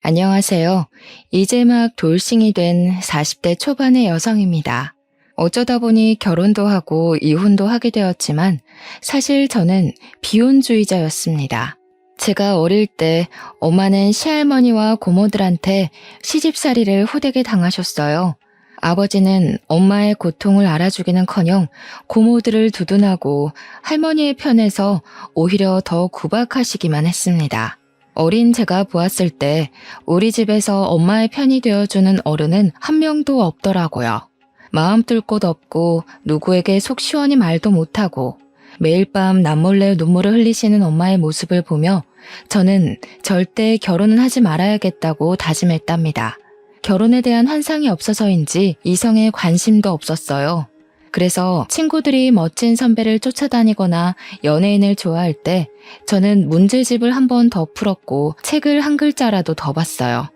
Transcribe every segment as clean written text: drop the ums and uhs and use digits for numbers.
안녕하세요. 이제 막 돌싱이 된 40대 초반의 여성입니다. 어쩌다 보니 결혼도 하고 이혼도 하게 되었지만 사실 저는 비혼주의자였습니다. 제가 어릴 때 엄마는 시할머니와 고모들한테 시집살이를 호되게 당하셨어요. 아버지는 엄마의 고통을 알아주기는커녕 고모들을 두둔하고 할머니의 편에서 오히려 더 구박하시기만 했습니다. 어린 제가 보았을 때 우리 집에서 엄마의 편이 되어주는 어른은 한 명도 없더라고요. 마음 뚫 곳 없고 누구에게 속 시원히 말도 못하고 매일 밤 남몰래 눈물을 흘리시는 엄마의 모습을 보며 저는 절대 결혼은 하지 말아야겠다고 다짐했답니다. 결혼에 대한 환상이 없어서인지 이성에 관심도 없었어요. 그래서 친구들이 멋진 선배를 쫓아다니거나 연예인을 좋아할 때 저는 문제집을 한 번 더 풀었고 책을 한 글자라도 더 봤어요.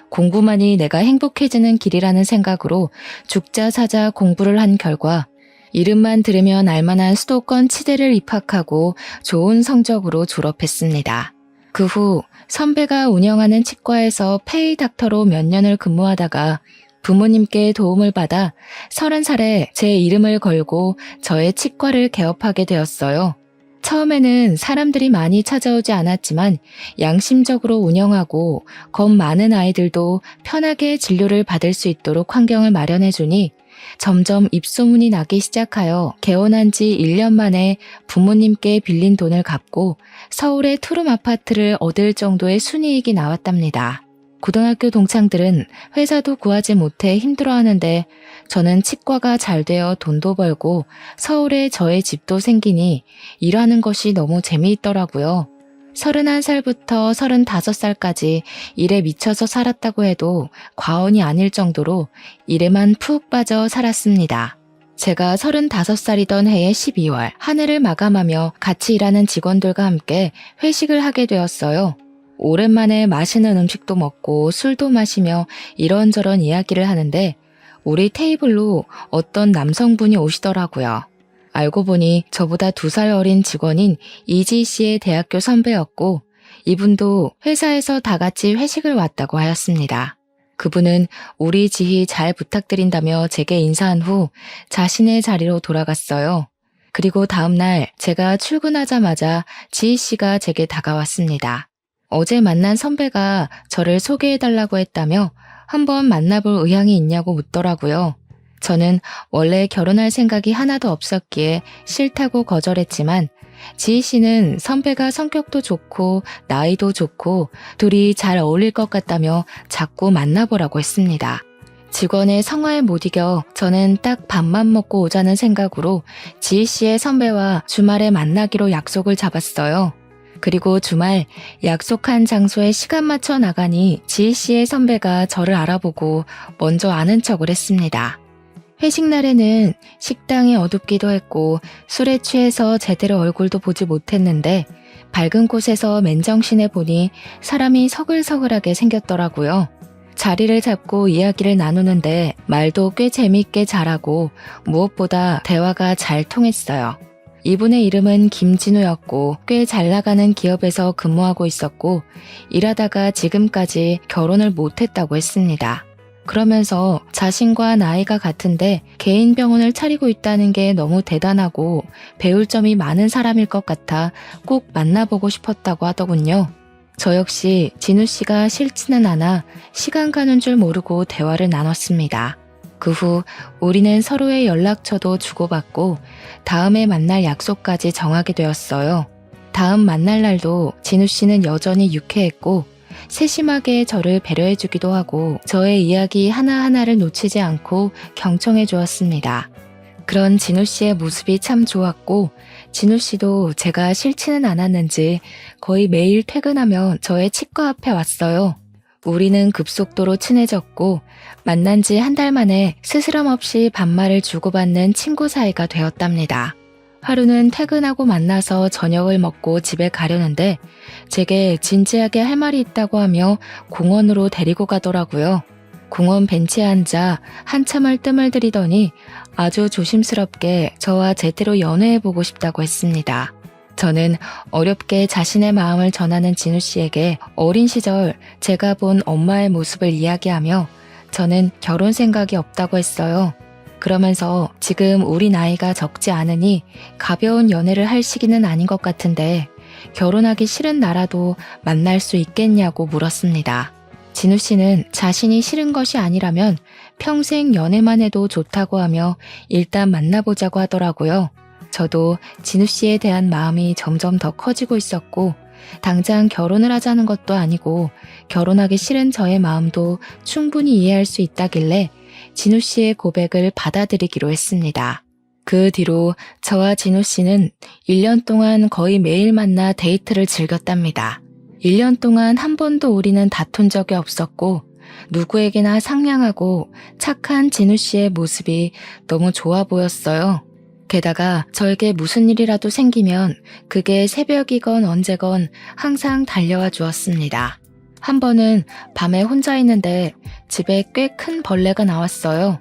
공부만이 내가 행복해지는 길이라는 생각으로 죽자 사자 공부를 한 결과 이름만 들으면 알만한 수도권 치대를 입학하고 좋은 성적으로 졸업했습니다. 그 후 선배가 운영하는 치과에서 페이 닥터로 몇 년을 근무하다가 부모님께 도움을 받아 30살에 제 이름을 걸고 저의 치과를 개업하게 되었어요. 처음에는 사람들이 많이 찾아오지 않았지만 양심적으로 운영하고 겁 많은 아이들도 편하게 진료를 받을 수 있도록 환경을 마련해주니 점점 입소문이 나기 시작하여 개원한 지 1년 만에 부모님께 빌린 돈을 갚고 서울의 투룸 아파트를 얻을 정도의 순이익이 나왔답니다. 고등학교 동창들은 회사도 구하지 못해 힘들어하는데 저는 치과가 잘 되어 돈도 벌고 서울에 저의 집도 생기니 일하는 것이 너무 재미있더라고요. 31살부터 35살까지 일에 미쳐서 살았다고 해도 과언이 아닐 정도로 일에만 푹 빠져 살았습니다. 제가 35살이던 해의 12월 한 해를 마감하며 같이 일하는 직원들과 함께 회식을 하게 되었어요. 오랜만에 맛있는 음식도 먹고 술도 마시며 이런저런 이야기를 하는데 우리 테이블로 어떤 남성분이 오시더라고요. 알고 보니 저보다 2살 어린 직원인 이지 씨의 대학교 선배였고 이분도 회사에서 다 같이 회식을 왔다고 하였습니다. 그분은 우리 지희 잘 부탁드린다며 제게 인사한 후 자신의 자리로 돌아갔어요. 그리고 다음날 제가 출근하자마자 지희 씨가 제게 다가왔습니다. 어제 만난 선배가 저를 소개해달라고 했다며 한번 만나볼 의향이 있냐고 묻더라고요. 저는 원래 결혼할 생각이 하나도 없었기에 싫다고 거절했지만 지희 씨는 선배가 성격도 좋고 나이도 좋고 둘이 잘 어울릴 것 같다며 자꾸 만나보라고 했습니다. 직원의 성화에 못 이겨 저는 딱 밥만 먹고 오자는 생각으로 지희 씨의 선배와 주말에 만나기로 약속을 잡았어요. 그리고 주말 약속한 장소에 시간 맞춰 나가니 지희 씨의 선배가 저를 알아보고 먼저 아는 척을 했습니다. 회식 날에는 식당이 어둡기도 했고 술에 취해서 제대로 얼굴도 보지 못했는데 밝은 곳에서 맨정신에 보니 사람이 서글서글하게 생겼더라고요. 자리를 잡고 이야기를 나누는데 말도 꽤 재미있게 잘하고 무엇보다 대화가 잘 통했어요. 이분의 이름은 김진우였고 꽤 잘 나가는 기업에서 근무하고 있었고 일하다가 지금까지 결혼을 못했다고 했습니다. 그러면서 자신과 나이가 같은데 개인 병원을 차리고 있다는 게 너무 대단하고 배울 점이 많은 사람일 것 같아 꼭 만나보고 싶었다고 하더군요. 저 역시 진우 씨가 싫지는 않아 시간 가는 줄 모르고 대화를 나눴습니다. 그 후 우리는 서로의 연락처도 주고받고 다음에 만날 약속까지 정하게 되었어요. 다음 만날 날도 진우 씨는 여전히 유쾌했고 세심하게 저를 배려해주기도 하고 저의 이야기 하나하나를 놓치지 않고 경청해 주었습니다. 그런 진우 씨의 모습이 참 좋았고 진우 씨도 제가 싫지는 않았는지 거의 매일 퇴근하면 저의 치과 앞에 왔어요. 우리는 급속도로 친해졌고 만난 지 한 달 만에 스스럼 없이 반말을 주고받는 친구 사이가 되었답니다. 하루는 퇴근하고 만나서 저녁을 먹고 집에 가려는데 제게 진지하게 할 말이 있다고 하며 공원으로 데리고 가더라고요. 공원 벤치에 앉아 한참을 뜸을 들이더니 아주 조심스럽게 저와 제대로 연애해보고 싶다고 했습니다. 저는 어렵게 자신의 마음을 전하는 진우 씨에게 어린 시절 제가 본 엄마의 모습을 이야기하며 저는 결혼 생각이 없다고 했어요. 그러면서 지금 우리 나이가 적지 않으니 가벼운 연애를 할 시기는 아닌 것 같은데 결혼하기 싫은 나라도 만날 수 있겠냐고 물었습니다. 진우 씨는 자신이 싫은 것이 아니라면 평생 연애만 해도 좋다고 하며 일단 만나보자고 하더라고요. 저도 진우 씨에 대한 마음이 점점 더 커지고 있었고 당장 결혼을 하자는 것도 아니고 결혼하기 싫은 저의 마음도 충분히 이해할 수 있다길래 진우 씨의 고백을 받아들이기로 했습니다. 그 뒤로 저와 진우 씨는 1년 동안 거의 매일 만나 데이트를 즐겼답니다. 1년 동안 한 번도 우리는 다툰 적이 없었고 누구에게나 상냥하고 착한 진우 씨의 모습이 너무 좋아 보였어요. 게다가 저에게 무슨 일이라도 생기면 그게 새벽이건 언제건 항상 달려와 주었습니다. 한 번은 밤에 혼자 있는데 집에 꽤 큰 벌레가 나왔어요.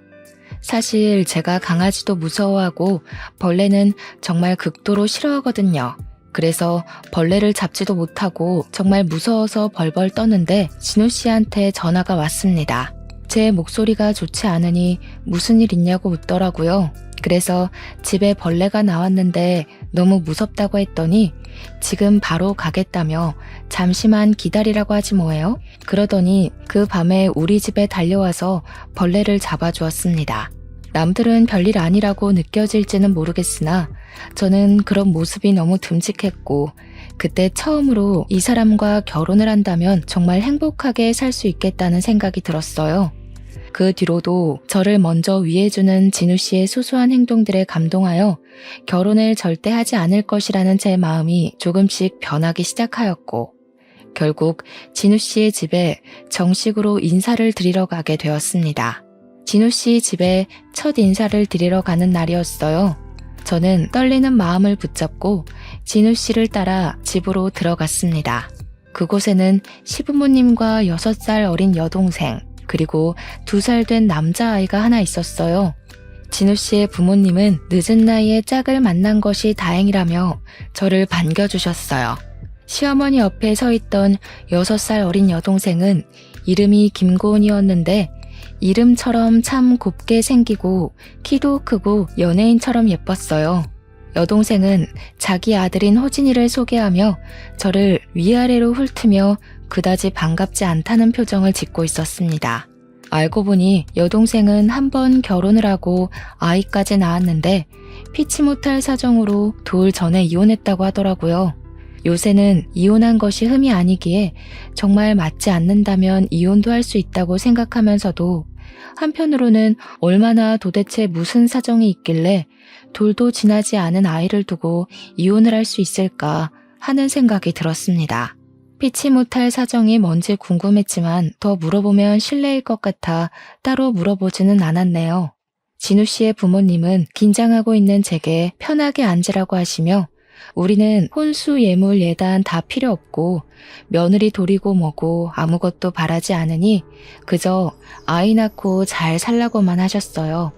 사실 제가 강아지도 무서워하고 벌레는 정말 극도로 싫어하거든요. 그래서 벌레를 잡지도 못하고 정말 무서워서 벌벌 떠는데 진우 씨한테 전화가 왔습니다. 제 목소리가 좋지 않으니 무슨 일 있냐고 묻더라고요. 그래서 집에 벌레가 나왔는데 너무 무섭다고 했더니 지금 바로 가겠다며 잠시만 기다리라고 하지 뭐예요? 그러더니 그 밤에 우리 집에 달려와서 벌레를 잡아주었습니다. 남들은 별일 아니라고 느껴질지는 모르겠으나 저는 그런 모습이 너무 듬직했고 그때 처음으로 이 사람과 결혼을 한다면 정말 행복하게 살 수 있겠다는 생각이 들었어요. 그 뒤로도 저를 먼저 위해주는 진우 씨의 소소한 행동들에 감동하여 결혼을 절대 하지 않을 것이라는 제 마음이 조금씩 변하기 시작하였고 결국 진우 씨의 집에 정식으로 인사를 드리러 가게 되었습니다. 진우 씨 집에 첫 인사를 드리러 가는 날이었어요. 저는 떨리는 마음을 붙잡고 진우 씨를 따라 집으로 들어갔습니다. 그곳에는 시부모님과 6살 어린 여동생, 그리고 2살 된 남자아이가 하나 있었어요. 진우 씨의 부모님은 늦은 나이에 짝을 만난 것이 다행이라며 저를 반겨주셨어요. 시어머니 옆에 서 있던 6살 어린 여동생은 이름이 김고은이었는데 이름처럼 참 곱게 생기고 키도 크고 연예인처럼 예뻤어요. 여동생은 자기 아들인 호진이를 소개하며 저를 위아래로 훑으며 그다지 반갑지 않다는 표정을 짓고 있었습니다. 알고 보니 여동생은 한 번 결혼을 하고 아이까지 낳았는데 피치 못할 사정으로 돌 전에 이혼했다고 하더라고요. 요새는 이혼한 것이 흠이 아니기에 정말 맞지 않는다면 이혼도 할 수 있다고 생각하면서도 한편으로는 얼마나 도대체 무슨 사정이 있길래 돌도 지나지 않은 아이를 두고 이혼을 할 수 있을까 하는 생각이 들었습니다. 피치 못할 사정이 뭔지 궁금했지만 더 물어보면 실례일 것 같아 따로 물어보지는 않았네요. 진우 씨의 부모님은 긴장하고 있는 제게 편하게 앉으라고 하시며 우리는 혼수 예물 예단 다 필요 없고 며느리 돌이고 뭐고 아무것도 바라지 않으니 그저 아이 낳고 잘 살라고만 하셨어요.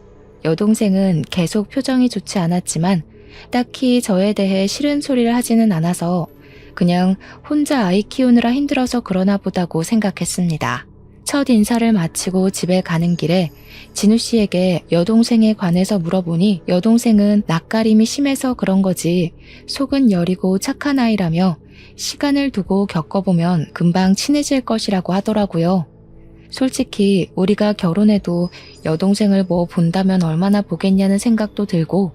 여동생은 계속 표정이 좋지 않았지만 딱히 저에 대해 싫은 소리를 하지는 않아서 그냥 혼자 아이 키우느라 힘들어서 그러나 보다고 생각했습니다. 첫 인사를 마치고 집에 가는 길에 진우 씨에게 여동생에 관해서 물어보니 여동생은 낯가림이 심해서 그런 거지 속은 여리고 착한 아이라며 시간을 두고 겪어보면 금방 친해질 것이라고 하더라고요. 솔직히 우리가 결혼해도 여동생을 뭐 본다면 얼마나 보겠냐는 생각도 들고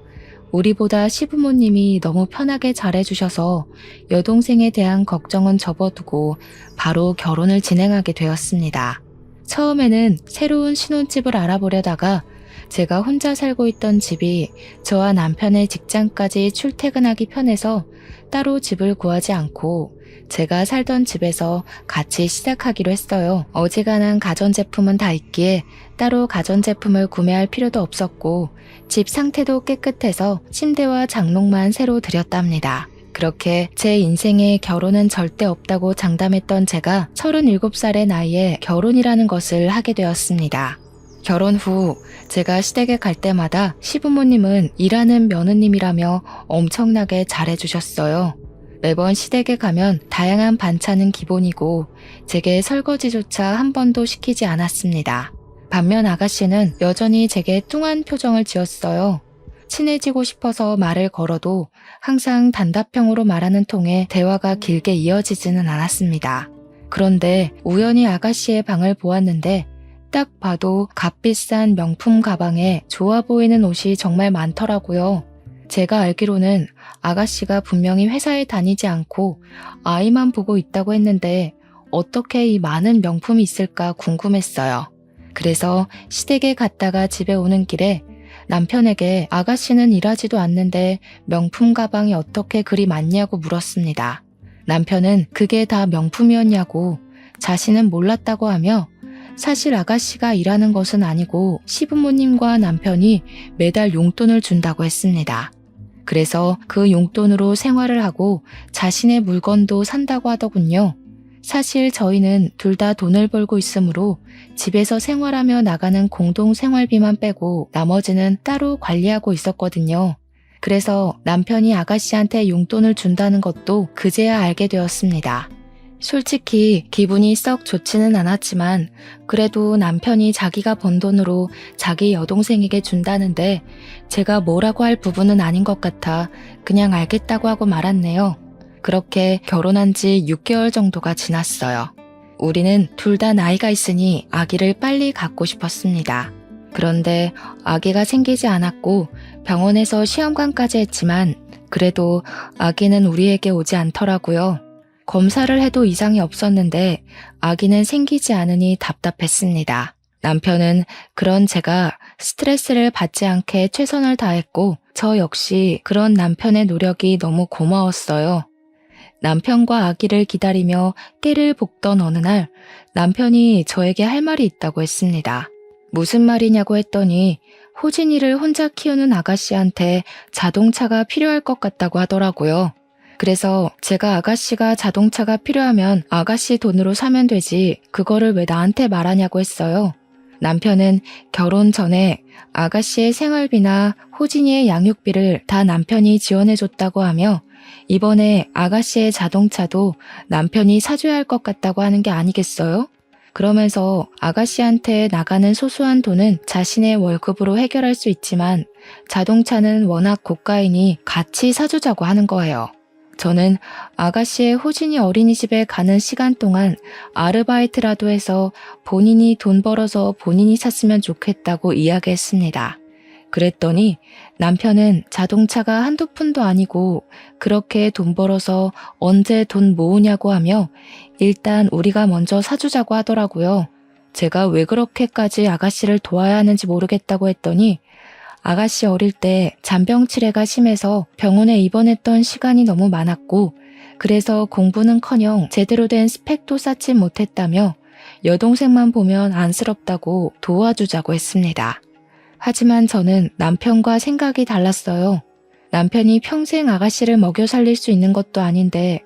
우리보다 시부모님이 너무 편하게 잘해주셔서 여동생에 대한 걱정은 접어두고 바로 결혼을 진행하게 되었습니다. 처음에는 새로운 신혼집을 알아보려다가 제가 혼자 살고 있던 집이 저와 남편의 직장까지 출퇴근하기 편해서 따로 집을 구하지 않고 제가 살던 집에서 같이 시작하기로 했어요. 어지간한 가전제품은 다 있기에 따로 가전제품을 구매할 필요도 없었고 집 상태도 깨끗해서 침대와 장롱만 새로 들였답니다. 그렇게 제 인생에 결혼은 절대 없다고 장담했던 제가 37살의 나이에 결혼이라는 것을 하게 되었습니다. 결혼 후 제가 시댁에 갈 때마다 시부모님은 일하는 며느님이라며 엄청나게 잘해주셨어요. 매번 시댁에 가면 다양한 반찬은 기본이고 제게 설거지조차 한 번도 시키지 않았습니다. 반면 아가씨는 여전히 제게 뚱한 표정을 지었어요. 친해지고 싶어서 말을 걸어도 항상 단답형으로 말하는 통에 대화가 길게 이어지지는 않았습니다. 그런데 우연히 아가씨의 방을 보았는데 딱 봐도 값비싼 명품 가방에 좋아 보이는 옷이 정말 많더라고요. 제가 알기로는 아가씨가 분명히 회사에 다니지 않고 아이만 보고 있다고 했는데 어떻게 이 많은 명품이 있을까 궁금했어요. 그래서 시댁에 갔다가 집에 오는 길에 남편에게 아가씨는 일하지도 않는데 명품 가방이 어떻게 그리 많냐고 물었습니다. 남편은 그게 다 명품이었냐고 자신은 몰랐다고 하며 사실 아가씨가 일하는 것은 아니고 시부모님과 남편이 매달 용돈을 준다고 했습니다. 그래서 그 용돈으로 생활을 하고 자신의 물건도 산다고 하더군요. 사실 저희는 둘 다 돈을 벌고 있으므로 집에서 생활하며 나가는 공동 생활비만 빼고 나머지는 따로 관리하고 있었거든요. 그래서 남편이 아가씨한테 용돈을 준다는 것도 그제야 알게 되었습니다. 솔직히 기분이 썩 좋지는 않았지만 그래도 남편이 자기가 번 돈으로 자기 여동생에게 준다는데 제가 뭐라고 할 부분은 아닌 것 같아 그냥 알겠다고 하고 말았네요. 그렇게 결혼한 지 6개월 정도가 지났어요. 우리는 둘 다 나이가 있으니 아기를 빨리 갖고 싶었습니다. 그런데 아기가 생기지 않았고 병원에서 시험관까지 했지만 그래도 아기는 우리에게 오지 않더라고요. 검사를 해도 이상이 없었는데 아기는 생기지 않으니 답답했습니다. 남편은 그런 제가 스트레스를 받지 않게 최선을 다했고 저 역시 그런 남편의 노력이 너무 고마웠어요. 남편과 아기를 기다리며 깨를 볶던 어느 날 남편이 저에게 할 말이 있다고 했습니다. 무슨 말이냐고 했더니 호진이를 혼자 키우는 아가씨한테 자동차가 필요할 것 같다고 하더라고요. 그래서 제가 아가씨가 자동차가 필요하면 아가씨 돈으로 사면 되지 그거를 왜 나한테 말하냐고 했어요. 남편은 결혼 전에 아가씨의 생활비나 호진이의 양육비를 다 남편이 지원해줬다고 하며 이번에 아가씨의 자동차도 남편이 사줘야 할 것 같다고 하는 게 아니겠어요? 그러면서 아가씨한테 나가는 소소한 돈은 자신의 월급으로 해결할 수 있지만 자동차는 워낙 고가이니 같이 사주자고 하는 거예요. 저는 아가씨의 호진이 어린이집에 가는 시간 동안 아르바이트라도 해서 본인이 돈 벌어서 본인이 샀으면 좋겠다고 이야기했습니다. 그랬더니 남편은 자동차가 한두 푼도 아니고 그렇게 돈 벌어서 언제 돈 모으냐고 하며 일단 우리가 먼저 사주자고 하더라고요. 제가 왜 그렇게까지 아가씨를 도와야 하는지 모르겠다고 했더니 아가씨 어릴 때 잔병치레가 심해서 병원에 입원했던 시간이 너무 많았고 그래서 공부는커녕 제대로 된 스펙도 쌓지 못했다며 여동생만 보면 안쓰럽다고 도와주자고 했습니다. 하지만 저는 남편과 생각이 달랐어요. 남편이 평생 아가씨를 먹여 살릴 수 있는 것도 아닌데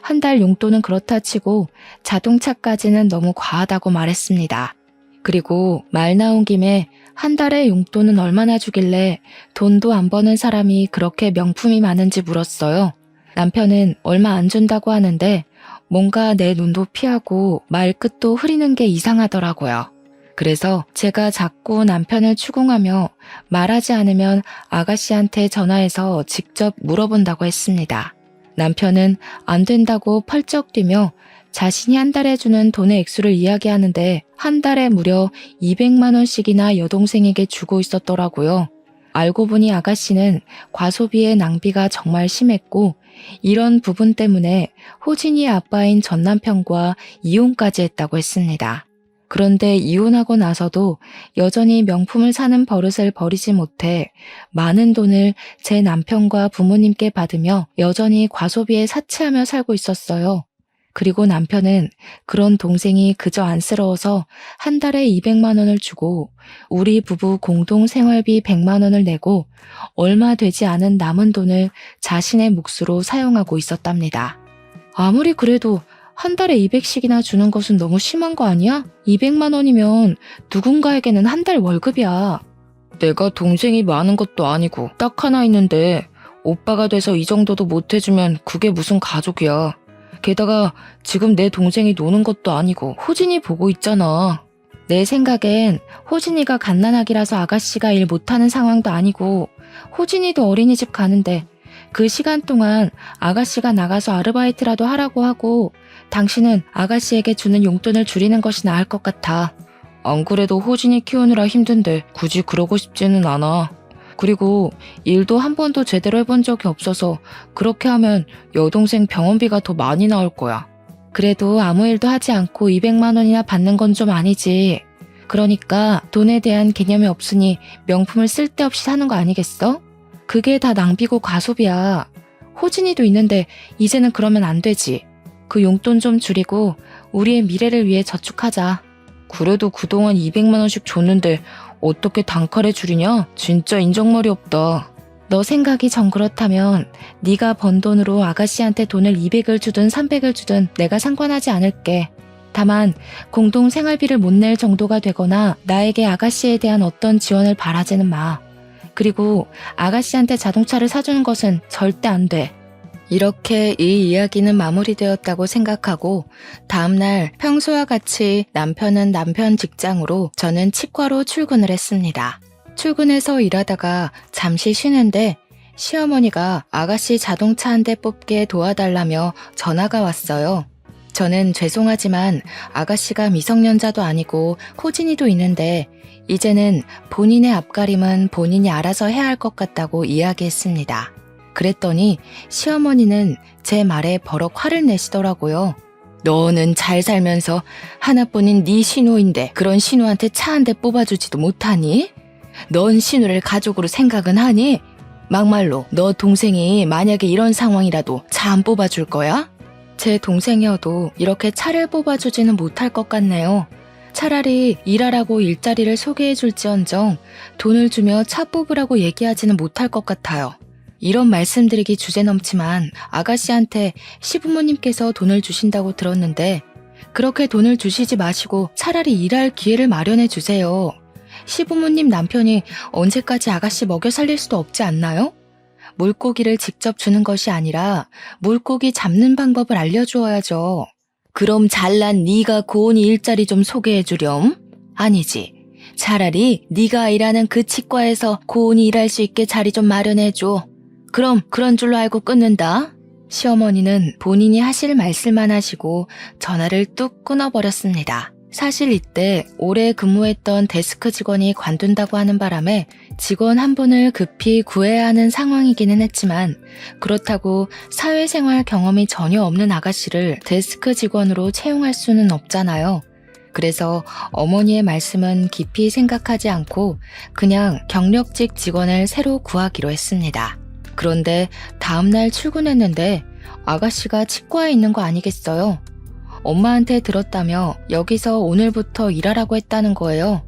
한 달 용돈은 그렇다 치고 자동차까지는 너무 과하다고 말했습니다. 그리고 말 나온 김에 한 달에 용돈은 얼마나 주길래 돈도 안 버는 사람이 그렇게 명품이 많은지 물었어요. 남편은 얼마 안 준다고 하는데 뭔가 내 눈도 피하고 말끝도 흐리는 게 이상하더라고요. 그래서 제가 자꾸 남편을 추궁하며 말하지 않으면 아가씨한테 전화해서 직접 물어본다고 했습니다. 남편은 안 된다고 펄쩍 뛰며 자신이 한 달에 주는 돈의 액수를 이야기하는데 한 달에 무려 200만 원씩이나 여동생에게 주고 있었더라고요. 알고 보니 아가씨는 과소비의 낭비가 정말 심했고 이런 부분 때문에 호진이의 아빠인 전 남편과 이혼까지 했다고 했습니다. 그런데 이혼하고 나서도 여전히 명품을 사는 버릇을 버리지 못해 많은 돈을 제 남편과 부모님께 받으며 여전히 과소비에 사치하며 살고 있었어요. 그리고 남편은 그런 동생이 그저 안쓰러워서 한 달에 200만 원을 주고 우리 부부 공동 생활비 100만 원을 내고 얼마 되지 않은 남은 돈을 자신의 몫으로 사용하고 있었답니다. 아무리 그래도 한 달에 200씩이나 주는 것은 너무 심한 거 아니야? 200만 원이면 누군가에게는 한 달 월급이야. 내가 동생이 많은 것도 아니고 딱 하나 있는데 오빠가 돼서 이 정도도 못 해주면 그게 무슨 가족이야. 게다가 지금 내 동생이 노는 것도 아니고 호진이 보고 있잖아. 내 생각엔 호진이가 갓난아기라서 아가씨가 일 못하는 상황도 아니고 호진이도 어린이집 가는데 그 시간 동안 아가씨가 나가서 아르바이트라도 하라고 하고 당신은 아가씨에게 주는 용돈을 줄이는 것이 나을 것 같아. 안 그래도 호진이 키우느라 힘든데 굳이 그러고 싶지는 않아. 그리고 일도 한 번도 제대로 해본 적이 없어서 그렇게 하면 여동생 병원비가 더 많이 나올 거야. 그래도 아무 일도 하지 않고 200만 원이나 받는 건 좀 아니지. 그러니까 돈에 대한 개념이 없으니 명품을 쓸데없이 사는 거 아니겠어? 그게 다 낭비고 과소비야. 호진이도 있는데 이제는 그러면 안 되지. 그 용돈 좀 줄이고 우리의 미래를 위해 저축하자. 그래도 그동안 200만 원씩 줬는데 어떻게 단칼에 줄이냐? 진짜 인정머리 없다. 너 생각이 정 그렇다면 네가 번 돈으로 아가씨한테 돈을 200을 주든 300을 주든 내가 상관하지 않을게. 다만 공동 생활비를 못 낼 정도가 되거나 나에게 아가씨에 대한 어떤 지원을 바라지는 마. 그리고 아가씨한테 자동차를 사주는 것은 절대 안 돼. 이렇게 이 이야기는 마무리되었다고 생각하고 다음날 평소와 같이 남편은 남편 직장으로 저는 치과로 출근을 했습니다. 출근해서 일하다가 잠시 쉬는데 시어머니가 아가씨 자동차 한 대 뽑게 도와달라며 전화가 왔어요. 저는 죄송하지만 아가씨가 미성년자도 아니고 호진이도 있는데 이제는 본인의 앞가림은 본인이 알아서 해야 할 것 같다고 이야기했습니다. 그랬더니 시어머니는 제 말에 버럭 화를 내시더라고요. 너는 잘 살면서 하나뿐인 네 신우인데 그런 신우한테 차 한 대 뽑아주지도 못하니? 넌 신우를 가족으로 생각은 하니? 막말로 너 동생이 만약에 이런 상황이라도 차 안 뽑아줄 거야? 제 동생이어도 이렇게 차를 뽑아주지는 못할 것 같네요. 차라리 일하라고 일자리를 소개해줄지언정 돈을 주며 차 뽑으라고 얘기하지는 못할 것 같아요. 이런 말씀드리기 주제넘지만 아가씨한테 시부모님께서 돈을 주신다고 들었는데 그렇게 돈을 주시지 마시고 차라리 일할 기회를 마련해 주세요. 시부모님 남편이 언제까지 아가씨 먹여 살릴 수도 없지 않나요? 물고기를 직접 주는 것이 아니라 물고기 잡는 방법을 알려주어야죠. 그럼 잘난 네가 고은이 일자리 좀 소개해 주렴? 아니지. 차라리 네가 일하는 그 치과에서 고은이 일할 수 있게 자리 좀 마련해 줘. 그럼 그런 줄로 알고 끊는다. 시어머니는 본인이 하실 말씀만 하시고 전화를 뚝 끊어버렸습니다. 사실 이때 오래 근무했던 데스크 직원이 관둔다고 하는 바람에 직원 한 분을 급히 구해야 하는 상황이기는 했지만 그렇다고 사회생활 경험이 전혀 없는 아가씨를 데스크 직원으로 채용할 수는 없잖아요. 그래서 어머니의 말씀은 깊이 생각하지 않고 그냥 경력직 직원을 새로 구하기로 했습니다. 그런데 다음날 출근했는데 아가씨가 치과에 있는 거 아니겠어요? 엄마한테 들었다며 여기서 오늘부터 일하라고 했다는 거예요.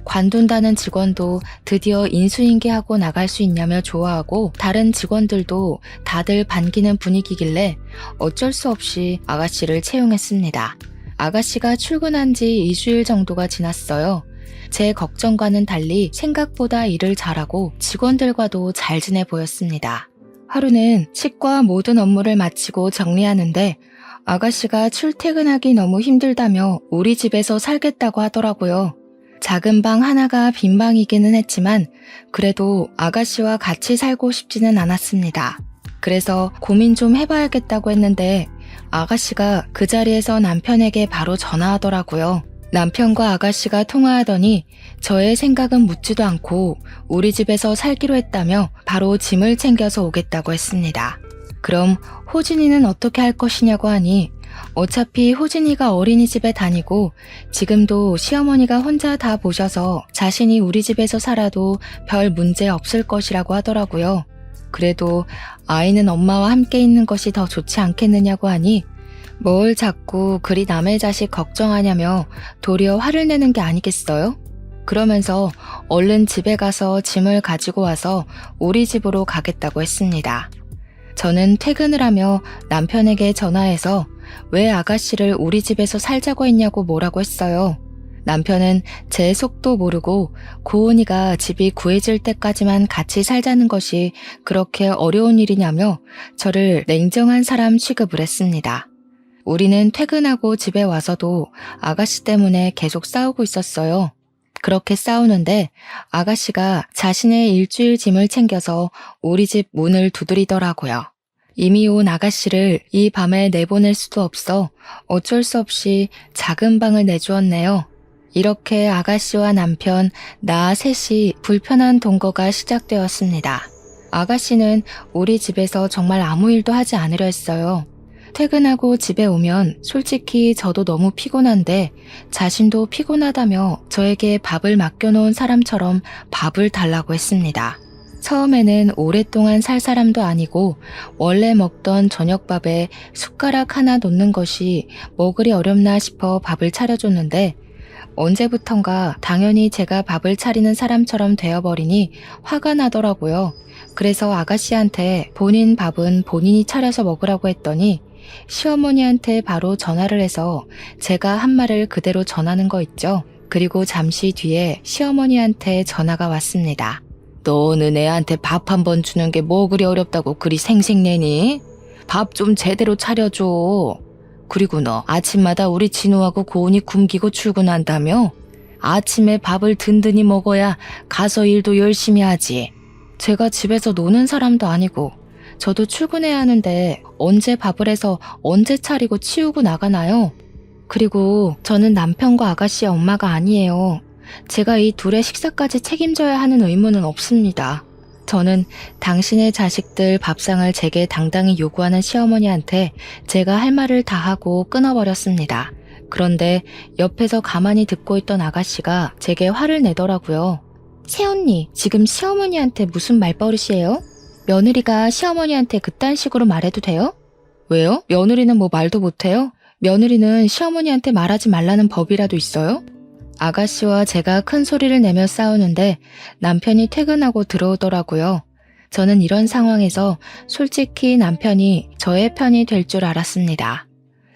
관둔다는 직원도 드디어 인수인계하고 나갈 수 있냐며 좋아하고 다른 직원들도 다들 반기는 분위기길래 어쩔 수 없이 아가씨를 채용했습니다. 아가씨가 출근한 지 2주일 정도가 지났어요. 제 걱정과는 달리 생각보다 일을 잘하고 직원들과도 잘 지내 보였습니다. 하루는 치과 모든 업무를 마치고 정리하는데 아가씨가 출퇴근하기 너무 힘들다며 우리 집에서 살겠다고 하더라고요. 작은 방 하나가 빈 방이기는 했지만 그래도 아가씨와 같이 살고 싶지는 않았습니다. 그래서 고민 좀 해봐야겠다고 했는데 아가씨가 그 자리에서 남편에게 바로 전화하더라고요. 남편과 아가씨가 통화하더니 저의 생각은 묻지도 않고 우리 집에서 살기로 했다며 바로 짐을 챙겨서 오겠다고 했습니다. 그럼 호진이는 어떻게 할 것이냐고 하니 어차피 호진이가 어린이집에 다니고 지금도 시어머니가 혼자 다 보셔서 자신이 우리 집에서 살아도 별 문제 없을 것이라고 하더라고요. 그래도 아이는 엄마와 함께 있는 것이 더 좋지 않겠느냐고 하니 뭘 자꾸 그리 남의 자식 걱정하냐며 도리어 화를 내는 게 아니겠어요? 그러면서 얼른 집에 가서 짐을 가지고 와서 우리 집으로 가겠다고 했습니다. 저는 퇴근을 하며 남편에게 전화해서 왜 아가씨를 우리 집에서 살자고 했냐고 뭐라고 했어요. 남편은 제 속도 모르고 고은이가 집이 구해질 때까지만 같이 살자는 것이 그렇게 어려운 일이냐며 저를 냉정한 사람 취급을 했습니다. 우리는 퇴근하고 집에 와서도 아가씨 때문에 계속 싸우고 있었어요. 그렇게 싸우는데 아가씨가 자신의 일주일 짐을 챙겨서 우리 집 문을 두드리더라고요. 이미 온 아가씨를 이 밤에 내보낼 수도 없어 어쩔 수 없이 작은 방을 내주었네요. 이렇게 아가씨와 남편, 나 셋이 불편한 동거가 시작되었습니다. 아가씨는 우리 집에서 정말 아무 일도 하지 않으려 했어요. 퇴근하고 집에 오면 솔직히 저도 너무 피곤한데 자신도 피곤하다며 저에게 밥을 맡겨놓은 사람처럼 밥을 달라고 했습니다. 처음에는 오랫동안 살 사람도 아니고 원래 먹던 저녁밥에 숟가락 하나 놓는 것이 뭐 그리 어렵나 싶어 밥을 차려줬는데 언제부턴가 당연히 제가 밥을 차리는 사람처럼 되어버리니 화가 나더라고요. 그래서 아가씨한테 본인 밥은 본인이 차려서 먹으라고 했더니 시어머니한테 바로 전화를 해서 제가 한 말을 그대로 전하는 거 있죠. 그리고 잠시 뒤에 시어머니한테 전화가 왔습니다. 너는 애한테 밥 한 번 주는 게 뭐 그리 어렵다고 그리 생색내니? 밥 좀 제대로 차려줘. 그리고 너 아침마다 우리 진우하고 고은이 굶기고 출근한다며? 아침에 밥을 든든히 먹어야 가서 일도 열심히 하지. 제가 집에서 노는 사람도 아니고 저도 출근해야 하는데 언제 밥을 해서 언제 차리고 치우고 나가나요? 그리고 저는 남편과 아가씨의 엄마가 아니에요. 제가 이 둘의 식사까지 책임져야 하는 의무는 없습니다. 저는 당신의 자식들 밥상을 제게 당당히 요구하는 시어머니한테 제가 할 말을 다 하고 끊어버렸습니다. 그런데 옆에서 가만히 듣고 있던 아가씨가 제게 화를 내더라고요. 새언니, 지금 시어머니한테 무슨 말버릇이에요? 며느리가 시어머니한테 그딴 식으로 말해도 돼요? 왜요? 며느리는 뭐 말도 못해요? 며느리는 시어머니한테 말하지 말라는 법이라도 있어요? 아가씨와 제가 큰 소리를 내며 싸우는데 남편이 퇴근하고 들어오더라고요. 저는 이런 상황에서 솔직히 남편이 저의 편이 될 줄 알았습니다.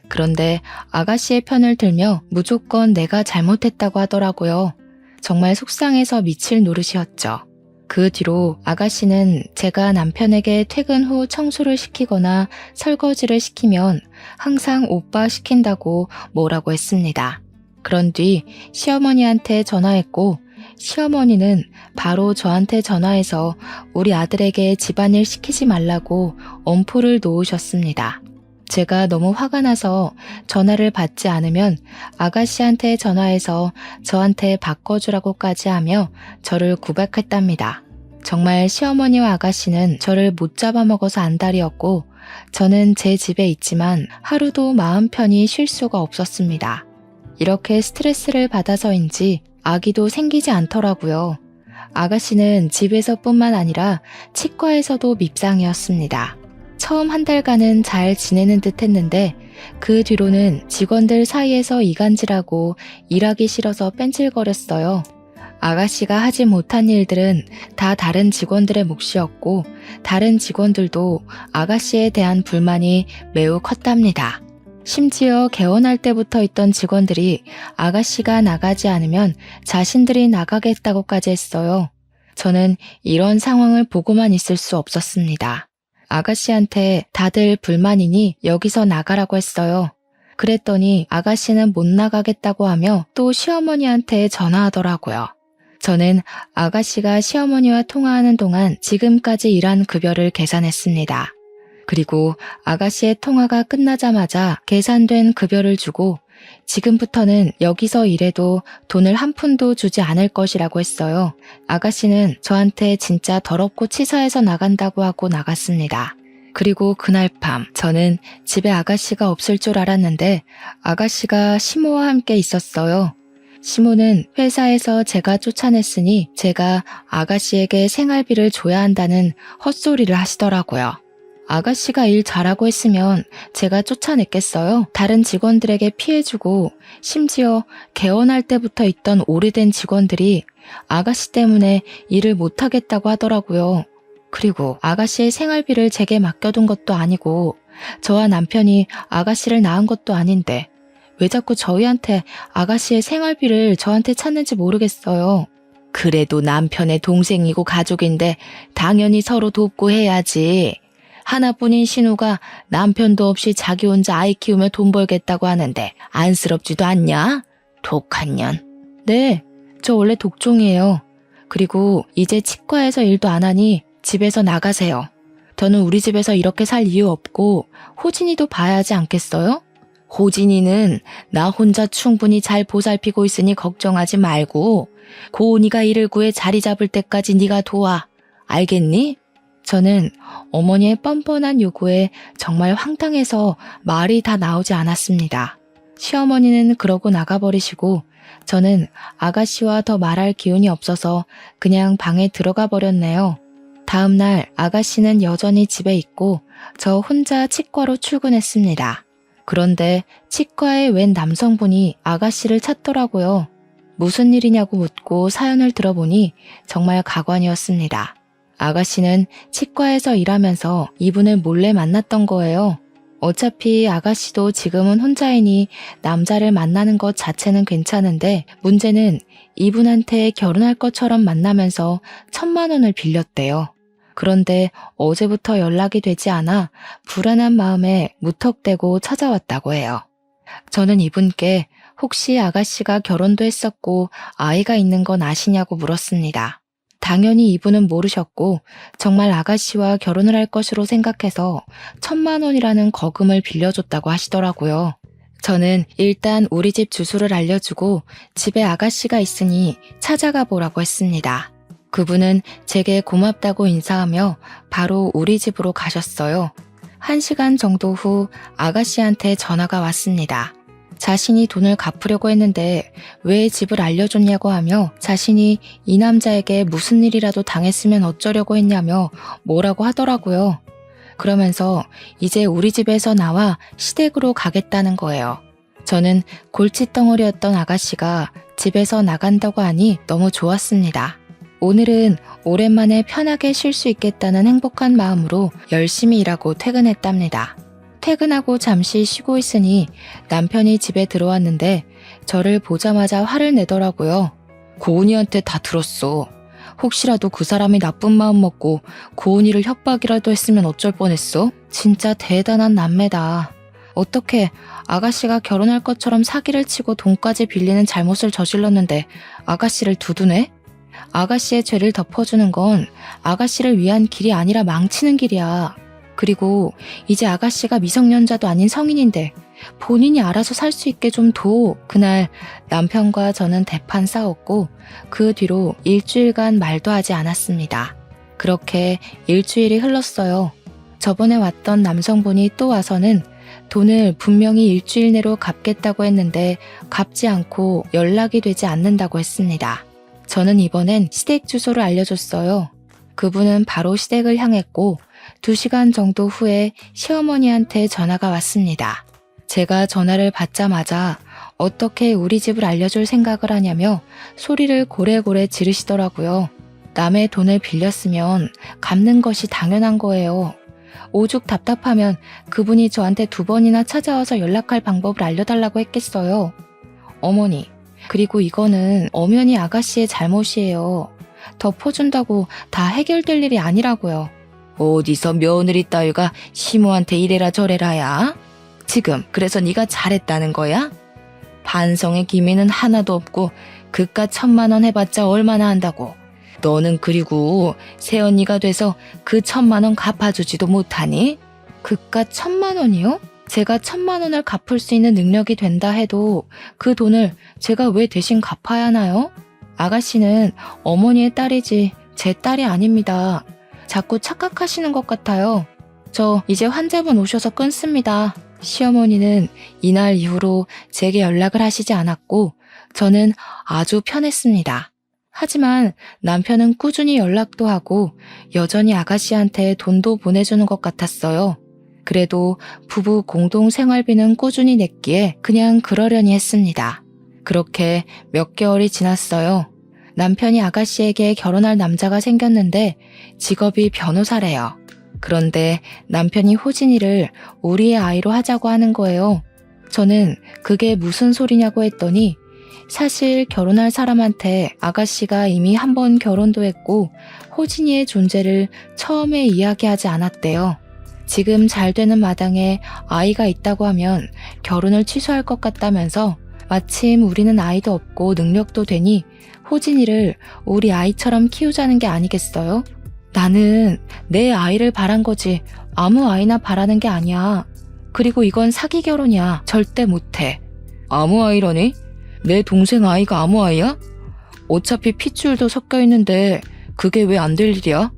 그런데 아가씨의 편을 들며 무조건 내가 잘못했다고 하더라고요. 정말 속상해서 미칠 노릇이었죠. 그 뒤로 아가씨는 제가 남편에게 퇴근 후 청소를 시키거나 설거지를 시키면 항상 오빠 시킨다고 뭐라고 했습니다. 그런 뒤 시어머니한테 전화했고 시어머니는 바로 저한테 전화해서 우리 아들에게 집안일 시키지 말라고 엄포를 놓으셨습니다. 제가 너무 화가 나서 전화를 받지 않으면 아가씨한테 전화해서 저한테 바꿔주라고까지 하며 저를 구박했답니다. 정말 시어머니와 아가씨는 저를 못 잡아먹어서 안달이었고 저는 제 집에 있지만 하루도 마음 편히 쉴 수가 없었습니다. 이렇게 스트레스를 받아서인지 아기도 생기지 않더라고요. 아가씨는 집에서뿐만 아니라 치과에서도 밉상이었습니다. 처음 한 달간은 잘 지내는 듯 했는데 그 뒤로는 직원들 사이에서 이간질하고 일하기 싫어서 뺀질거렸어요. 아가씨가 하지 못한 일들은 다 다른 직원들의 몫이었고 다른 직원들도 아가씨에 대한 불만이 매우 컸답니다. 심지어 개원할 때부터 있던 직원들이 아가씨가 나가지 않으면 자신들이 나가겠다고까지 했어요. 저는 이런 상황을 보고만 있을 수 없었습니다. 아가씨한테 다들 불만이니 여기서 나가라고 했어요. 그랬더니 아가씨는 못 나가겠다고 하며 또 시어머니한테 전화하더라고요. 저는 아가씨가 시어머니와 통화하는 동안 지금까지 일한 급여를 계산했습니다. 그리고 아가씨의 통화가 끝나자마자 계산된 급여를 주고 지금부터는 여기서 일해도 돈을 한 푼도 주지 않을 것이라고 했어요. 아가씨는 저한테 진짜 더럽고 치사해서 나간다고 하고 나갔습니다. 그리고 그날 밤 저는 집에 아가씨가 없을 줄 알았는데 아가씨가 시모와 함께 있었어요. 시모는 회사에서 제가 쫓아냈으니 제가 아가씨에게 생활비를 줘야 한다는 헛소리를 하시더라고요. 아가씨가 일 잘하고 했으면 제가 쫓아냈겠어요? 다른 직원들에게 피해주고 심지어 개원할 때부터 있던 오래된 직원들이 아가씨 때문에 일을 못하겠다고 하더라고요. 그리고 아가씨의 생활비를 제게 맡겨둔 것도 아니고 저와 남편이 아가씨를 낳은 것도 아닌데 왜 자꾸 저희한테 아가씨의 생활비를 저한테 찾는지 모르겠어요. 그래도 남편의 동생이고 가족인데 당연히 서로 돕고 해야지. 하나뿐인 신우가 남편도 없이 자기 혼자 아이 키우며 돈 벌겠다고 하는데 안쓰럽지도 않냐? 독한 년. 네, 저 원래 독종이에요. 그리고 이제 치과에서 일도 안 하니 집에서 나가세요. 저는 우리 집에서 이렇게 살 이유 없고 호진이도 봐야 하지 않겠어요? 호진이는 나 혼자 충분히 잘 보살피고 있으니 걱정하지 말고 고은이가 일을 구해 자리 잡을 때까지 네가 도와. 알겠니? 저는 어머니의 뻔뻔한 요구에 정말 황당해서 말이 다 나오지 않았습니다. 시어머니는 그러고 나가버리시고 저는 아가씨와 더 말할 기운이 없어서 그냥 방에 들어가 버렸네요. 다음 날 아가씨는 여전히 집에 있고 저 혼자 치과로 출근했습니다. 그런데 치과에 웬 남성분이 아가씨를 찾더라고요. 무슨 일이냐고 묻고 사연을 들어보니 정말 가관이었습니다. 아가씨는 치과에서 일하면서 이분을 몰래 만났던 거예요. 어차피 아가씨도 지금은 혼자이니 남자를 만나는 것 자체는 괜찮은데 문제는 이분한테 결혼할 것처럼 만나면서 1,000만 원을 빌렸대요. 그런데 어제부터 연락이 되지 않아 불안한 마음에 무턱대고 찾아왔다고 해요. 저는 이분께 혹시 아가씨가 결혼도 했었고 아이가 있는 건 아시냐고 물었습니다. 당연히 이분은 모르셨고 정말 아가씨와 결혼을 할 것으로 생각해서 1,000만 원이라는 거금을 빌려줬다고 하시더라고요. 저는 일단 우리 집 주소를 알려주고 집에 아가씨가 있으니 찾아가 보라고 했습니다. 그분은 제게 고맙다고 인사하며 바로 우리 집으로 가셨어요. 1시간 정도 후 아가씨한테 전화가 왔습니다. 자신이 돈을 갚으려고 했는데 왜 집을 알려줬냐고 하며 자신이 이 남자에게 무슨 일이라도 당했으면 어쩌려고 했냐며 뭐라고 하더라고요. 그러면서 이제 우리 집에서 나와 시댁으로 가겠다는 거예요. 저는 골칫덩어리였던 아가씨가 집에서 나간다고 하니 너무 좋았습니다. 오늘은 오랜만에 편하게 쉴 수 있겠다는 행복한 마음으로 열심히 일하고 퇴근했답니다. 퇴근하고 잠시 쉬고 있으니 남편이 집에 들어왔는데 저를 보자마자 화를 내더라고요. 고은이한테 다 들었어. 혹시라도 그 사람이 나쁜 마음 먹고 고은이를 협박이라도 했으면 어쩔 뻔했어? 진짜 대단한 남매다. 어떻게 아가씨가 결혼할 것처럼 사기를 치고 돈까지 빌리는 잘못을 저질렀는데 아가씨를 두두네? 아가씨의 죄를 덮어주는 건 아가씨를 위한 길이 아니라 망치는 길이야. 그리고 이제 아가씨가 미성년자도 아닌 성인인데 본인이 알아서 살 수 있게 좀 둬. 그날 남편과 저는 대판 싸웠고 그 뒤로 일주일간 말도 하지 않았습니다. 그렇게 일주일이 흘렀어요. 저번에 왔던 남성분이 또 와서는 돈을 분명히 일주일 내로 갚겠다고 했는데 갚지 않고 연락이 되지 않는다고 했습니다. 저는 이번엔 시댁 주소를 알려줬어요. 그분은 바로 시댁을 향했고 2시간 정도 후에 시어머니한테 전화가 왔습니다. 제가 전화를 받자마자 어떻게 우리 집을 알려줄 생각을 하냐며 소리를 고래고래 지르시더라고요. 남의 돈을 빌렸으면 갚는 것이 당연한 거예요. 오죽 답답하면 그분이 저한테 2번이나 찾아와서 연락할 방법을 알려달라고 했겠어요. 어머니, 그리고 이거는 엄연히 아가씨의 잘못이에요. 덮어준다고 다 해결될 일이 아니라고요. 어디서 며느리 따위가 시모한테 이래라 저래라야? 지금 그래서 네가 잘했다는 거야? 반성의 기미는 하나도 없고 그깟 1,000만 원 해봤자 얼마나 한다고. 너는 그리고 새언니가 돼서 그 1,000만 원 갚아주지도 못하니? 그깟 1,000만 원이요? 제가 1,000만 원을 갚을 수 있는 능력이 된다 해도 그 돈을 제가 왜 대신 갚아야 하나요? 아가씨는 어머니의 딸이지 제 딸이 아닙니다. 자꾸 착각하시는 것 같아요. 저 이제 환자분 오셔서 끊습니다. 시어머니는 이날 이후로 제게 연락을 하시지 않았고 저는 아주 편했습니다. 하지만 남편은 꾸준히 연락도 하고 여전히 아가씨한테 돈도 보내주는 것 같았어요. 그래도 부부 공동 생활비는 꾸준히 냈기에 그냥 그러려니 했습니다. 그렇게 몇 개월이 지났어요. 남편이 아가씨에게 결혼할 남자가 생겼는데 직업이 변호사래요. 그런데 남편이 호진이를 우리의 아이로 하자고 하는 거예요. 저는 그게 무슨 소리냐고 했더니 사실 결혼할 사람한테 아가씨가 이미 한 번 결혼도 했고 호진이의 존재를 처음에 이야기하지 않았대요. 지금 잘 되는 마당에 아이가 있다고 하면 결혼을 취소할 것 같다면서 마침 우리는 아이도 없고 능력도 되니 호진이를 우리 아이처럼 키우자는 게 아니겠어요? 나는 내 아이를 바란 거지 아무 아이나 바라는 게 아니야. 그리고 이건 사기 결혼이야. 절대 못해. 아무 아이라니? 내 동생 아이가 아무 아이야? 어차피 핏줄도 섞여 있는데 그게 왜 안 될 일이야?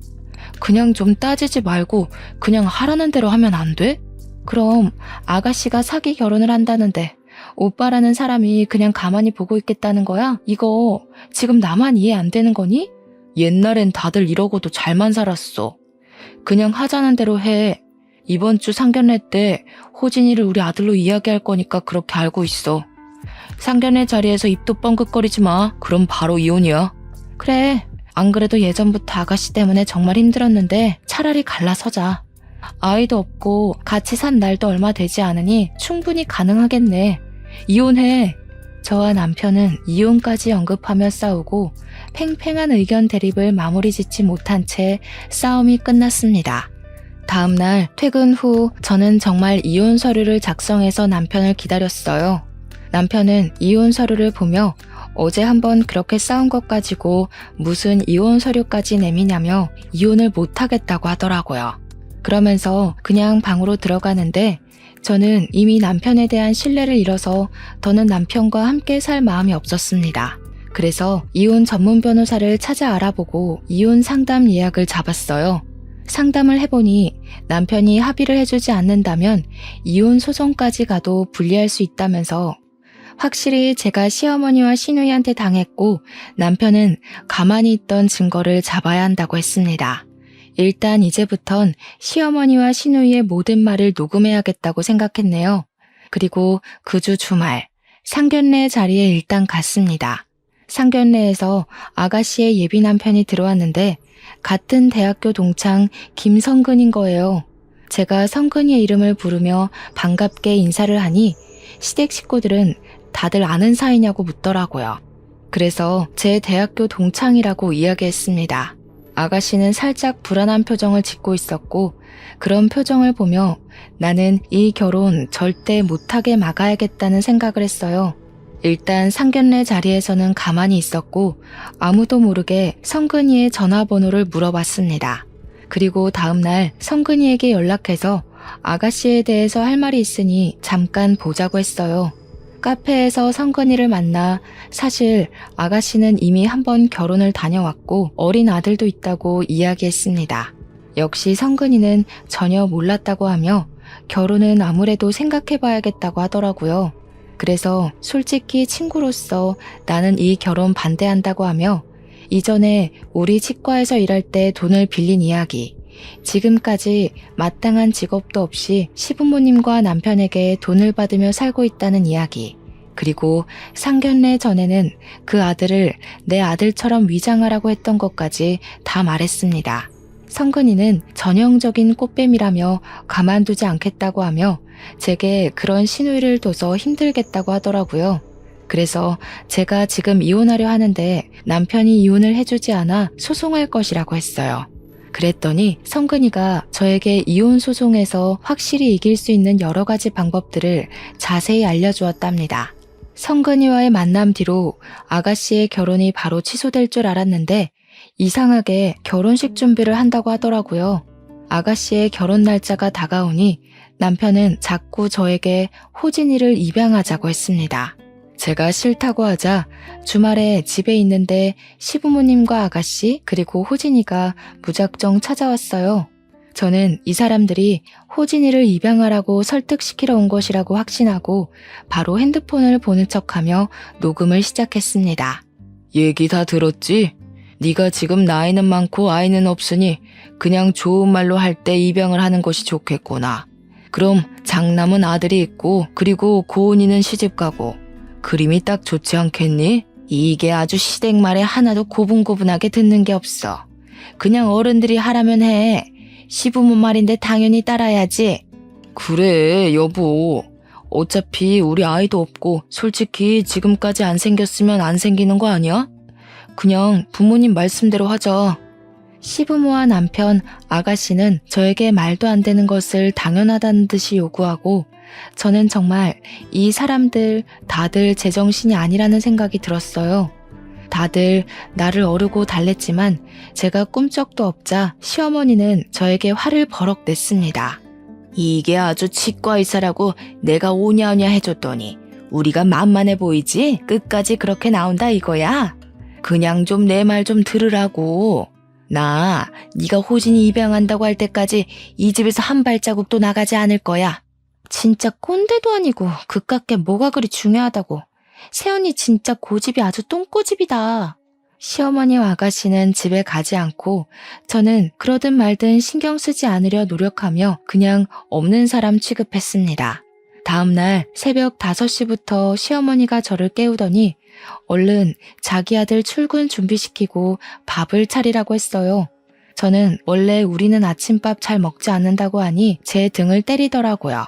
그냥 좀 따지지 말고 그냥 하라는 대로 하면 안 돼? 그럼 아가씨가 사기 결혼을 한다는데 오빠라는 사람이 그냥 가만히 보고 있겠다는 거야? 이거 지금 나만 이해 안 되는 거니? 옛날엔 다들 이러고도 잘만 살았어. 그냥 하자는 대로 해. 이번 주 상견례 때 호진이를 우리 아들로 이야기할 거니까 그렇게 알고 있어. 상견례 자리에서 입도 뻥긋거리지 마. 그럼 바로 이혼이야. 그래. 안 그래도 예전부터 아가씨 때문에 정말 힘들었는데 차라리 갈라서자. 아이도 없고 같이 산 날도 얼마 되지 않으니 충분히 가능하겠네. 이혼해. 저와 남편은 이혼까지 언급하며 싸우고 팽팽한 의견 대립을 마무리 짓지 못한 채 싸움이 끝났습니다. 다음 날 퇴근 후 저는 정말 이혼 서류를 작성해서 남편을 기다렸어요. 남편은 이혼 서류를 보며 어제 한번 그렇게 싸운 것 가지고 무슨 이혼 서류까지 내미냐며 이혼을 못하겠다고 하더라고요. 그러면서 그냥 방으로 들어가는데 저는 이미 남편에 대한 신뢰를 잃어서 더는 남편과 함께 살 마음이 없었습니다. 그래서 이혼 전문 변호사를 찾아 알아보고 이혼 상담 예약을 잡았어요. 상담을 해보니 남편이 합의를 해주지 않는다면 이혼 소송까지 가도 불리할 수 있다면서 확실히 제가 시어머니와 시누이한테 당했고 남편은 가만히 있던 증거를 잡아야 한다고 했습니다. 일단 이제부턴 시어머니와 시누이의 모든 말을 녹음해야겠다고 생각했네요. 그리고 그 주 주말 상견례 자리에 일단 갔습니다. 상견례에서 아가씨의 예비 남편이 들어왔는데 같은 대학교 동창 김성근인 거예요. 제가 성근이의 이름을 부르며 반갑게 인사를 하니 시댁 식구들은 다들 아는 사이냐고 묻더라고요. 그래서 제 대학교 동창이라고 이야기했습니다. 아가씨는 살짝 불안한 표정을 짓고 있었고 그런 표정을 보며 나는 이 결혼 절대 못하게 막아야겠다는 생각을 했어요. 일단 상견례 자리에서는 가만히 있었고 아무도 모르게 성근이의 전화번호를 물어봤습니다. 그리고 다음날 성근이에게 연락해서 아가씨에 대해서 할 말이 있으니 잠깐 보자고 했어요. 카페에서 성근이를 만나 사실 아가씨는 이미 한 번 결혼을 다녀왔고 어린 아들도 있다고 이야기했습니다. 역시 성근이는 전혀 몰랐다고 하며 결혼은 아무래도 생각해봐야겠다고 하더라고요. 그래서 솔직히 친구로서 나는 이 결혼 반대한다고 하며 이전에 우리 치과에서 일할 때 돈을 빌린 이야기, 지금까지 마땅한 직업도 없이 시부모님과 남편에게 돈을 받으며 살고 있다는 이야기, 그리고 상견례 전에는 그 아들을 내 아들처럼 위장하라고 했던 것까지 다 말했습니다. 성근이는 전형적인 꽃뱀이라며 가만두지 않겠다고 하며 제게 그런 시누이를 둬서 힘들겠다고 하더라고요. 그래서 제가 지금 이혼하려 하는데 남편이 이혼을 해주지 않아 소송할 것이라고 했어요. 그랬더니 성근이가 저에게 이혼 소송에서 확실히 이길 수 있는 여러 가지 방법들을 자세히 알려주었답니다. 성근이와의 만남 뒤로 아가씨의 결혼이 바로 취소될 줄 알았는데 이상하게 결혼식 준비를 한다고 하더라고요. 아가씨의 결혼 날짜가 다가오니 남편은 자꾸 저에게 호진이를 입양하자고 했습니다. 제가 싫다고 하자 주말에 집에 있는데 시부모님과 아가씨 그리고 호진이가 무작정 찾아왔어요. 저는 이 사람들이 호진이를 입양하라고 설득시키러 온 것이라고 확신하고 바로 핸드폰을 보는 척하며 녹음을 시작했습니다. 얘기 다 들었지? 네가 지금 나이는 많고 아이는 없으니 그냥 좋은 말로 할 때 입양을 하는 것이 좋겠구나. 그럼 장남은 아들이 있고 그리고 고은이는 시집가고 그림이 딱 좋지 않겠니? 이게 아주 시댁 말에 하나도 고분고분하게 듣는 게 없어. 그냥 어른들이 하라면 해. 시부모 말인데 당연히 따라야지. 그래, 여보. 어차피 우리 아이도 없고 솔직히 지금까지 안 생겼으면 안 생기는 거 아니야? 그냥 부모님 말씀대로 하자. 시부모와 남편, 아가씨는 저에게 말도 안 되는 것을 당연하다는 듯이 요구하고 저는 정말 이 사람들 다들 제정신이 아니라는 생각이 들었어요. 다들 나를 어르고 달랬지만 제가 꿈쩍도 없자 시어머니는 저에게 화를 버럭 냈습니다. 이게 아주 치과 의사라고 내가 오냐오냐 해줬더니 우리가 만만해 보이지? 끝까지 그렇게 나온다 이거야? 그냥 좀 내 말 좀 들으라고. 나 네가 호진이 입양한다고 할 때까지 이 집에서 한 발자국도 나가지 않을 거야. 진짜 꼰대도 아니고 그깟게 뭐가 그리 중요하다고. 새언니 진짜 고집이 아주 똥꼬집이다. 시어머니와 아가씨는 집에 가지 않고 저는 그러든 말든 신경 쓰지 않으려 노력하며 그냥 없는 사람 취급했습니다. 다음날 새벽 5시부터 시어머니가 저를 깨우더니 얼른 자기 아들 출근 준비시키고 밥을 차리라고 했어요. 저는 원래 우리는 아침밥 잘 먹지 않는다고 하니 제 등을 때리더라고요.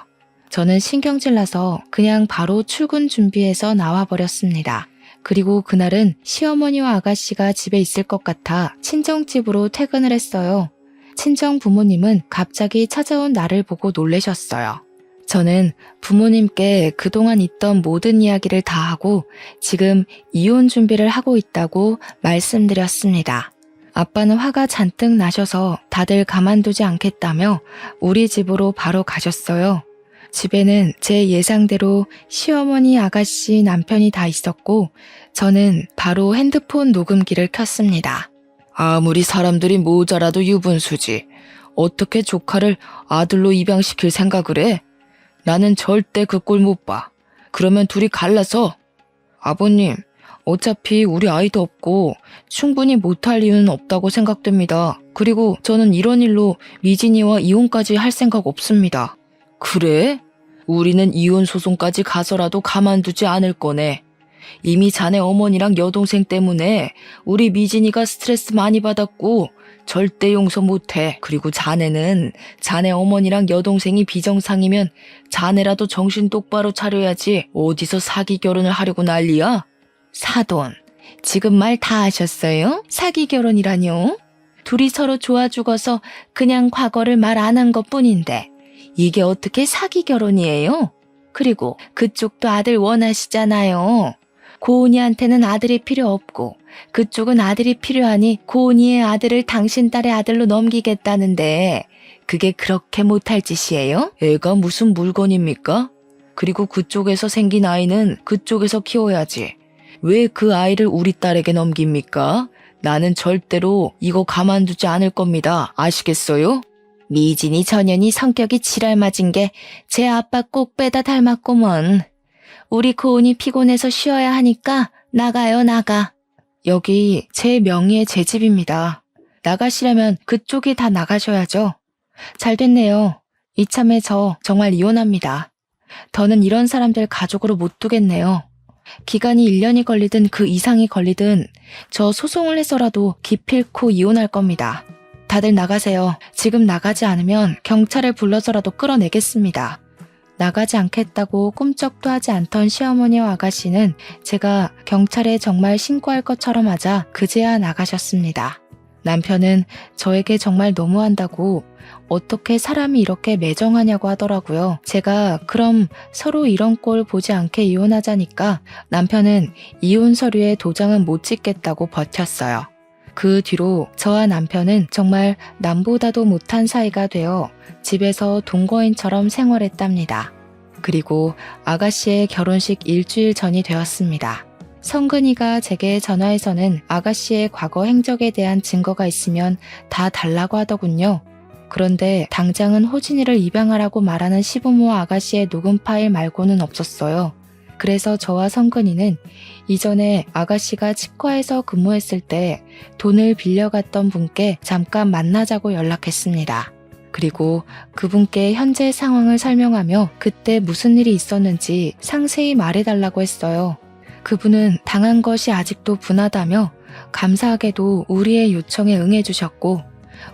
저는 신경질 나서 그냥 바로 출근 준비해서 나와버렸습니다. 그리고 그날은 시어머니와 아가씨가 집에 있을 것 같아 친정집으로 퇴근을 했어요. 친정 부모님은 갑자기 찾아온 나를 보고 놀라셨어요. 저는 부모님께 그동안 있던 모든 이야기를 다 하고 지금 이혼 준비를 하고 있다고 말씀드렸습니다. 아빠는 화가 잔뜩 나셔서 다들 가만두지 않겠다며 우리 집으로 바로 가셨어요. 집에는 제 예상대로 시어머니, 아가씨, 남편이 다 있었고 저는 바로 핸드폰 녹음기를 켰습니다. 아무리 사람들이 모자라도 유분수지. 어떻게 조카를 아들로 입양시킬 생각을 해? 나는 절대 그 꼴 못 봐. 그러면 둘이 갈라서. 아버님, 어차피 우리 아이도 없고 충분히 못할 이유는 없다고 생각됩니다. 그리고 저는 이런 일로 미진이와 이혼까지 할 생각 없습니다. 그래? 우리는 이혼 소송까지 가서라도 가만두지 않을 거네. 이미 자네 어머니랑 여동생 때문에 우리 미진이가 스트레스 많이 받았고 절대 용서 못해. 그리고 자네는 자네 어머니랑 여동생이 비정상이면 자네라도 정신 똑바로 차려야지. 어디서 사기 결혼을 하려고 난리야? 사돈, 지금 말 다 하셨어요? 사기 결혼이라뇨? 둘이 서로 좋아 죽어서 그냥 과거를 말 안 한 것뿐인데 이게 어떻게 사기 결혼이에요? 그리고 그쪽도 아들 원하시잖아요. 고은이한테는 아들이 필요 없고 그쪽은 아들이 필요하니 고은이의 아들을 당신 딸의 아들로 넘기겠다는데 그게 그렇게 못할 짓이에요? 애가 무슨 물건입니까? 그리고 그쪽에서 생긴 아이는 그쪽에서 키워야지. 왜 그 아이를 우리 딸에게 넘깁니까? 나는 절대로 이거 가만두지 않을 겁니다. 아시겠어요? 미진이 전현이 성격이 지랄맞은 게 제 아빠 꼭 빼다 닮았구먼. 우리 고은이 피곤해서 쉬어야 하니까 나가요, 나가. 여기 제 명의의 제 집입니다. 나가시려면 그쪽이 다 나가셔야죠. 잘 됐네요. 이참에 저 정말 이혼합니다. 더는 이런 사람들 가족으로 못 두겠네요. 기간이 1년이 걸리든 그 이상이 걸리든 저 소송을 해서라도 기필코 이혼할 겁니다. 다들 나가세요. 지금 나가지 않으면 경찰을 불러서라도 끌어내겠습니다. 나가지 않겠다고 꿈쩍도 하지 않던 시어머니와 아가씨는 제가 경찰에 정말 신고할 것처럼 하자 그제야 나가셨습니다. 남편은 저에게 정말 너무한다고 어떻게 사람이 이렇게 매정하냐고 하더라고요. 제가 그럼 서로 이런 꼴 보지 않게 이혼하자니까 남편은 이혼 서류에 도장은 못 찍겠다고 버텼어요. 그 뒤로 저와 남편은 정말 남보다도 못한 사이가 되어 집에서 동거인처럼 생활했답니다. 그리고 아가씨의 결혼식 일주일 전이 되었습니다. 성근이가 제게 전화해서는 아가씨의 과거 행적에 대한 증거가 있으면 다 달라고 하더군요. 그런데 당장은 호진이를 입양하라고 말하는 시부모와 아가씨의 녹음 파일 말고는 없었어요. 그래서 저와 성근이는 이전에 아가씨가 치과에서 근무했을 때 돈을 빌려갔던 분께 잠깐 만나자고 연락했습니다. 그리고 그분께 현재 상황을 설명하며 그때 무슨 일이 있었는지 상세히 말해달라고 했어요. 그분은 당한 것이 아직도 분하다며 감사하게도 우리의 요청에 응해주셨고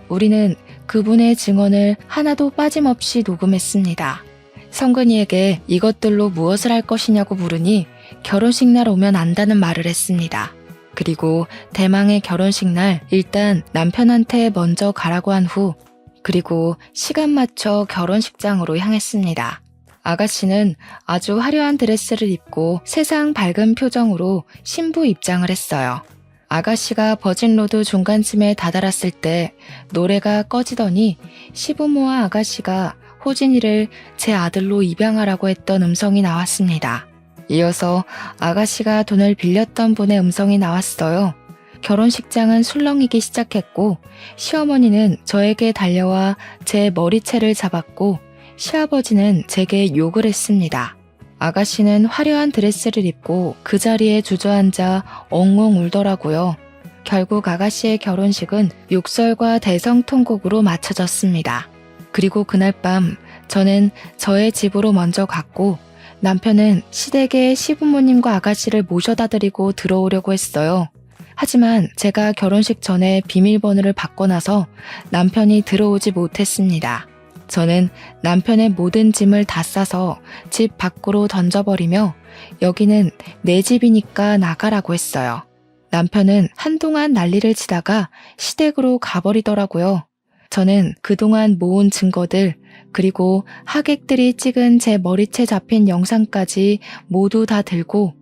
우리는 그분의 증언을 하나도 빠짐없이 녹음했습니다. 성근이에게 이것들로 무엇을 할 것이냐고 물으니 결혼식 날 오면 안다는 말을 했습니다. 그리고 대망의 결혼식 날 일단 남편한테 먼저 가라고 한 후 그리고 시간 맞춰 결혼식장으로 향했습니다. 아가씨는 아주 화려한 드레스를 입고 세상 밝은 표정으로 신부 입장을 했어요. 아가씨가 버진로드 중간쯤에 다다랐을 때 노래가 꺼지더니 시부모와 아가씨가 호진이를 제 아들로 입양하라고 했던 음성이 나왔습니다. 이어서 아가씨가 돈을 빌렸던 분의 음성이 나왔어요. 결혼식장은 술렁이기 시작했고 시어머니는 저에게 달려와 제 머리채를 잡았고 시아버지는 제게 욕을 했습니다. 아가씨는 화려한 드레스를 입고 그 자리에 주저앉아 엉엉 울더라고요. 결국 아가씨의 결혼식은 욕설과 대성통곡으로 마쳐졌습니다. 그리고 그날 밤 저는 저의 집으로 먼저 갔고 남편은 시댁에 시부모님과 아가씨를 모셔다 드리고 들어오려고 했어요. 하지만 제가 결혼식 전에 비밀번호를 바꿔놔서 남편이 들어오지 못했습니다. 저는 남편의 모든 짐을 다 싸서 집 밖으로 던져버리며 여기는 내 집이니까 나가라고 했어요. 남편은 한동안 난리를 치다가 시댁으로 가버리더라고요. 저는 그동안 모은 증거들 그리고 하객들이 찍은 제 머리채 잡힌 영상까지 모두 다 들고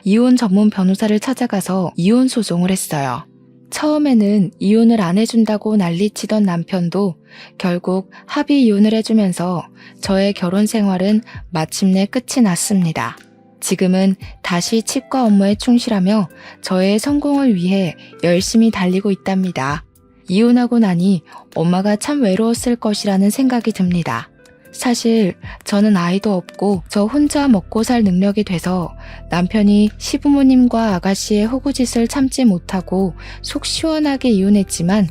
이혼 전문 변호사를 찾아가서 이혼 소송을 했어요. 처음에는 이혼을 안 해준다고 난리치던 남편도 결국 합의 이혼을 해주면서 저의 결혼 생활은 마침내 끝이 났습니다. 지금은 다시 치과 업무에 충실하며 저의 성공을 위해 열심히 달리고 있답니다. 이혼하고 나니 엄마가 참 외로웠을 것이라는 생각이 듭니다. 사실 저는 아이도 없고 저 혼자 먹고 살 능력이 돼서 남편이 시부모님과 아가씨의 호구짓을 참지 못하고 속 시원하게 이혼했지만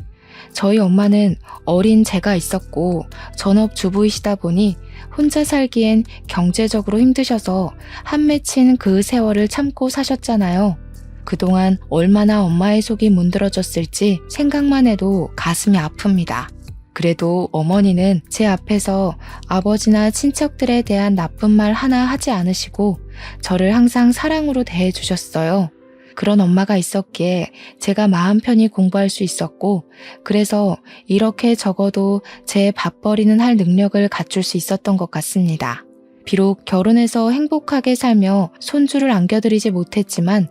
저희 엄마는 어린 제가 있었고 전업주부이시다 보니 혼자 살기엔 경제적으로 힘드셔서 한 맺힌 그 세월을 참고 사셨잖아요. 그동안 얼마나 엄마의 속이 문드러졌을지 생각만 해도 가슴이 아픕니다. 그래도 어머니는 제 앞에서 아버지나 친척들에 대한 나쁜 말 하나 하지 않으시고 저를 항상 사랑으로 대해주셨어요. 그런 엄마가 있었기에 제가 마음 편히 공부할 수 있었고 그래서 이렇게 적어도 제 밥벌이는 할 능력을 갖출 수 있었던 것 같습니다. 비록 결혼해서 행복하게 살며 손주를 안겨드리지 못했지만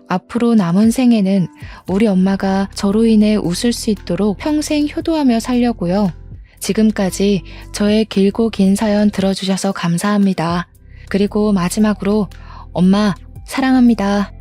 앞으로 남은 생에는 우리 엄마가 저로 인해 웃을 수 있도록 평생 효도하며 살려고요. 지금까지 저의 길고 긴 사연 들어주셔서 감사합니다. 그리고 마지막으로 엄마 사랑합니다.